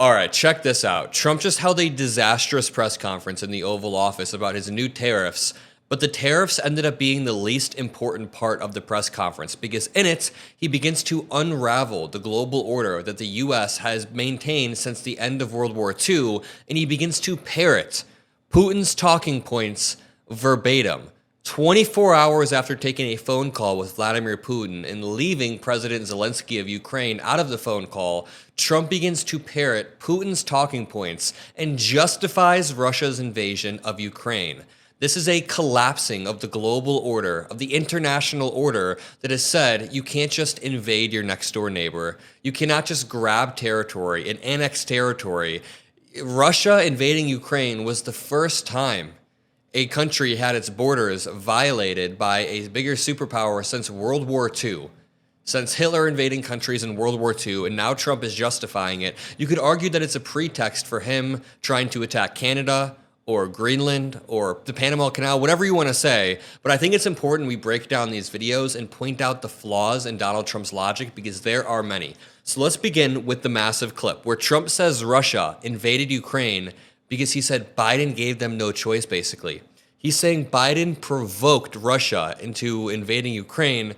All right, check this out. Trump just held a disastrous press conference in the Oval Office about his new tariffs, but the tariffs ended up being the least important part of the press conference because in it, he begins to unravel the global order that the U.S. has maintained since the end of World War II, and he begins to parrot Putin's talking points verbatim. 24 hours after taking a phone call with Vladimir Putin and leaving President Zelensky of Ukraine out of the phone call, Trump begins to parrot Putin's talking points and justifies Russia's invasion of Ukraine. This is a collapsing of the global order, of the international order that has said you can't just invade your next door neighbor. You cannot just grab territory and annex territory. Russia invading Ukraine was the first time a country had its borders violated by a bigger superpower since World War II. Since Hitler invading countries in World War II, and now Trump is justifying it, you could argue that it's a pretext for him trying to attack Canada or Greenland or the Panama Canal, whatever you want to say. But I think it's important we break down these videos and point out the flaws in Donald Trump's logic because there are many. So let's begin with the massive clip where Trump says Russia invaded Ukraine because he said Biden gave them no choice, basically. He's saying Biden provoked Russia into invading Ukraine.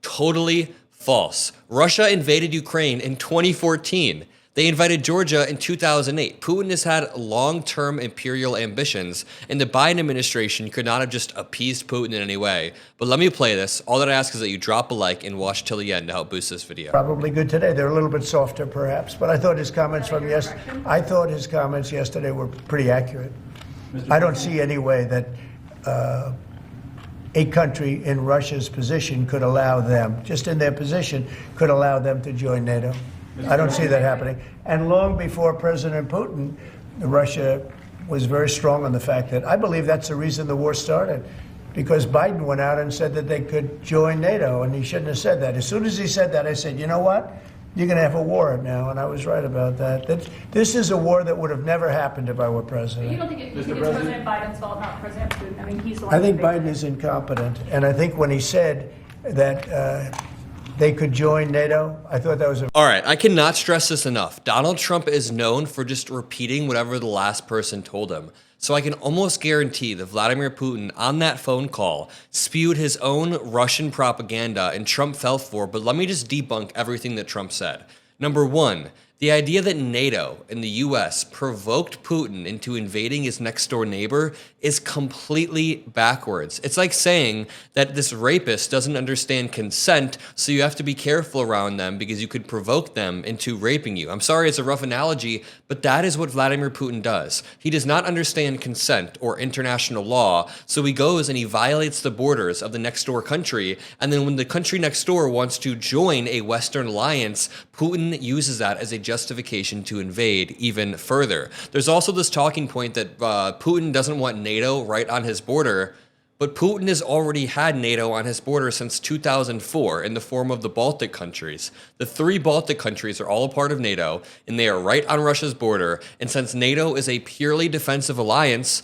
Totally false. Russia invaded Ukraine in 2014. They invaded Georgia in 2008. Putin has had long-term imperial ambitions, and the Biden administration could not have just appeased Putin in any way. But let me play this. All that I ask is that you drop a like and watch till the end to help boost this video. Probably good today. They're a little bit softer, perhaps, but I thought his comments yesterday were pretty accurate. I don't see any way that a country in Russia's position could allow them, just in their position, could allow them to join NATO. I don't see that happening. And long before President Putin, Russia was very strong on the fact that I believe that's the reason the war started, because Biden went out and said that they could join NATO, and he shouldn't have said that. As soon as he said that, I said, you know what? You're going to have a war now, and I was right about that. This is a war that would have never happened if I were president. But you don't think it's President Biden's fault, not President Putin? I mean, he's the one. I think Biden is incompetent, and I think when he said that they could join NATO, I thought that was a... All right, I cannot stress this enough. Donald Trump is known for just repeating whatever the last person told him. So I can almost guarantee that Vladimir Putin on that phone call spewed his own Russian propaganda and Trump fell for, but let me just debunk everything that Trump said. Number one, the idea that NATO and the US provoked Putin into invading his next door neighbor is completely backwards. It's like saying that this rapist doesn't understand consent, so you have to be careful around them because you could provoke them into raping you. I'm sorry, it's a rough analogy, but that is what Vladimir Putin does. He does not understand consent or international law, so he goes and he violates the borders of the next door country, and then when the country next door wants to join a Western alliance, Putin uses that as a justification to invade even further. There's also this talking point that Putin doesn't want NATO right on his border, but Putin has already had NATO on his border since 2004 in the form of the Baltic countries. The 3 Baltic countries are all a part of NATO, and they are right on Russia's border, and since NATO is a purely defensive alliance,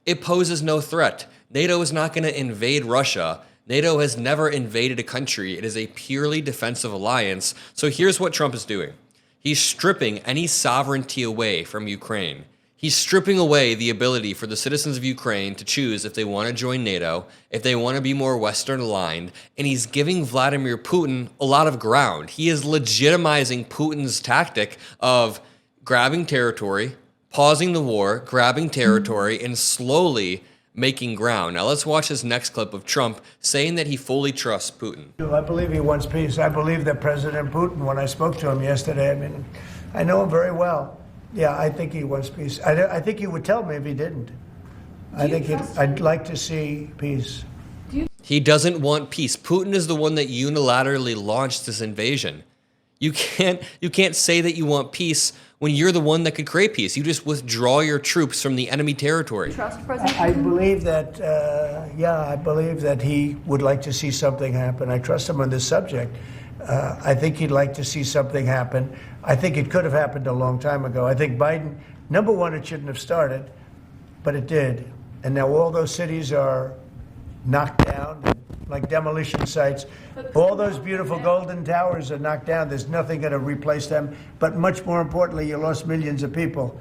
it poses no threat. NATO is not going to invade Russia. NATO has never invaded a country. It is a purely defensive alliance. So here's what Trump is doing. He's stripping any sovereignty away from Ukraine. He's stripping away the ability for the citizens of Ukraine to choose if they want to join NATO, if they want to be more Western aligned, and he's giving Vladimir Putin a lot of ground. He is legitimizing Putin's tactic of grabbing territory, pausing the war, grabbing territory, and slowly making ground. Now let's watch this next clip of Trump saying that he fully trusts Putin. I believe he wants peace. I believe that President Putin, when I spoke to him yesterday, I mean, I know him very well. Yeah, I think he wants peace. I think he would tell me if he didn't. I'd like to see peace. He doesn't want peace. Putin is the one that unilaterally launched this invasion. You can't say that you want peace when you're the one that could create peace. You just withdraw your troops from the enemy territory. Trust President I believe that, I believe that he would like to see something happen. I trust him on this subject. I think he'd like to see something happen. I think it could have happened a long time ago. I think Biden, number one, it shouldn't have started, but it did. And now all those cities are knocked down, like demolition sites. All those beautiful golden towers are knocked down. There's nothing going to replace them. But much more importantly, you lost millions of people.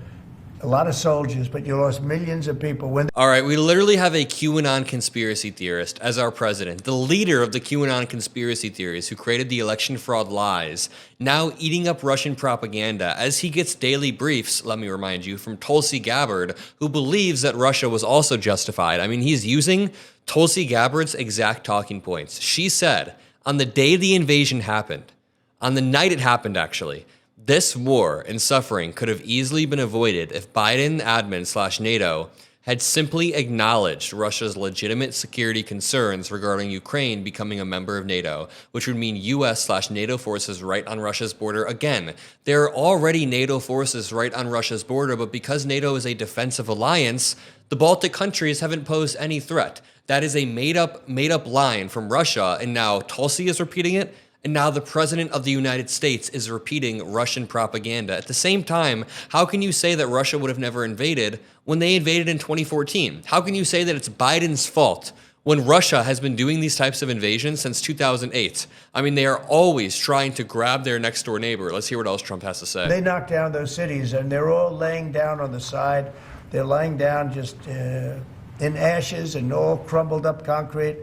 A lot of soldiers, but you lost millions of people. All right, we literally have a QAnon conspiracy theorist as our president, the leader of the QAnon conspiracy theories who created the election fraud lies, now eating up Russian propaganda as he gets daily briefs, let me remind you, from Tulsi Gabbard, who believes that Russia was also justified. I mean, he's using Tulsi Gabbard's exact talking points. She said, on the day the invasion happened, on the night it happened actually, this war and suffering could have easily been avoided if Biden admin/NATO had simply acknowledged Russia's legitimate security concerns regarding Ukraine becoming a member of NATO, which would mean US/NATO forces right on Russia's border again. There are already NATO forces right on Russia's border, but because NATO is a defensive alliance, the Baltic countries haven't posed any threat. That is a made up line from Russia, and now Tulsi is repeating it. And now the president of the United States is repeating Russian propaganda. At the same time, how can you say that Russia would have never invaded when they invaded in 2014? How can you say that it's Biden's fault when Russia has been doing these types of invasions since 2008? I mean, they are always trying to grab their next door neighbor. Let's hear what else Trump has to say. They knocked down those cities, and they're all laying down on the side. They're laying down just in ashes and all crumbled up concrete.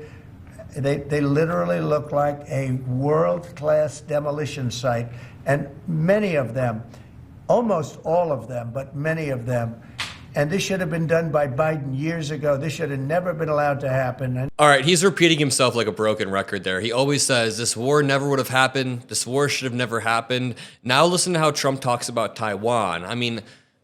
They literally look like a world-class demolition site. And many of them, almost all of them, but many of them, and this should have been done by Biden years ago. This should have never been allowed to happen. All right, he's repeating himself like a broken record there. He always says, this war never would have happened. This war should have never happened. Now listen to how Trump talks about Taiwan. I mean,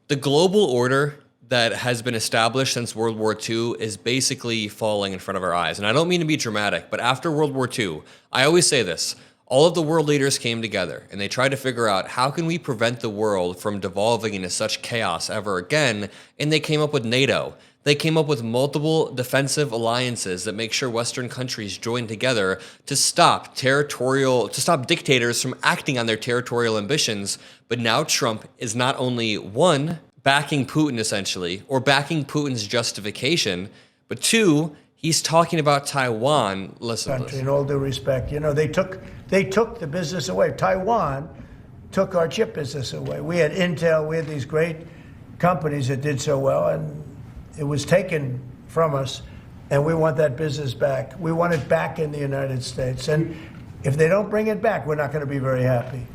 the global order that has been established since World War II is basically falling in front of our eyes. And I don't mean to be dramatic, but after World War II, I always say this, all of the world leaders came together and they tried to figure out how can we prevent the world from devolving into such chaos ever again, and they came up with NATO. They came up with multiple defensive alliances that make sure Western countries join together to stop dictators from acting on their territorial ambitions. But now Trump is not only one, backing Putin essentially, or backing Putin's justification, but two, he's talking about Taiwan. Listen to this. In all due respect, you know, they took the business away. Taiwan took our chip business away. We had Intel, we had these great companies that did so well, and it was taken from us, and we want that business back. We want it back in the United States, and if they don't bring it back, we're not going to be very happy.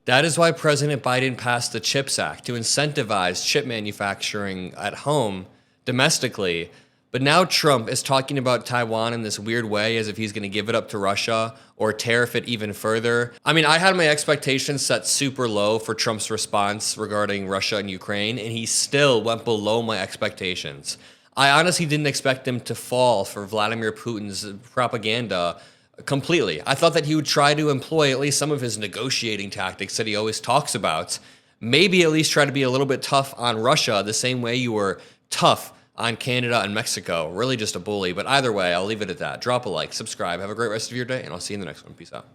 That is why President Biden passed the CHIPS Act to incentivize chip manufacturing at home domestically. But now Trump is talking about Taiwan in this weird way as if he's going to give it up to Russia or tariff it even further. I mean, I had my expectations set super low for Trump's response regarding Russia and Ukraine, and he still went below my expectations. I honestly didn't expect him to fall for Vladimir Putin's propaganda completely. I thought that he would try to employ at least some of his negotiating tactics that he always talks about. Maybe at least try to be a little bit tough on Russia the same way you were tough on Canada and Mexico. Really just a bully. But either way, I'll leave it at that. Drop a like, subscribe. Have a great rest of your day, and I'll see you in the next one. Peace out.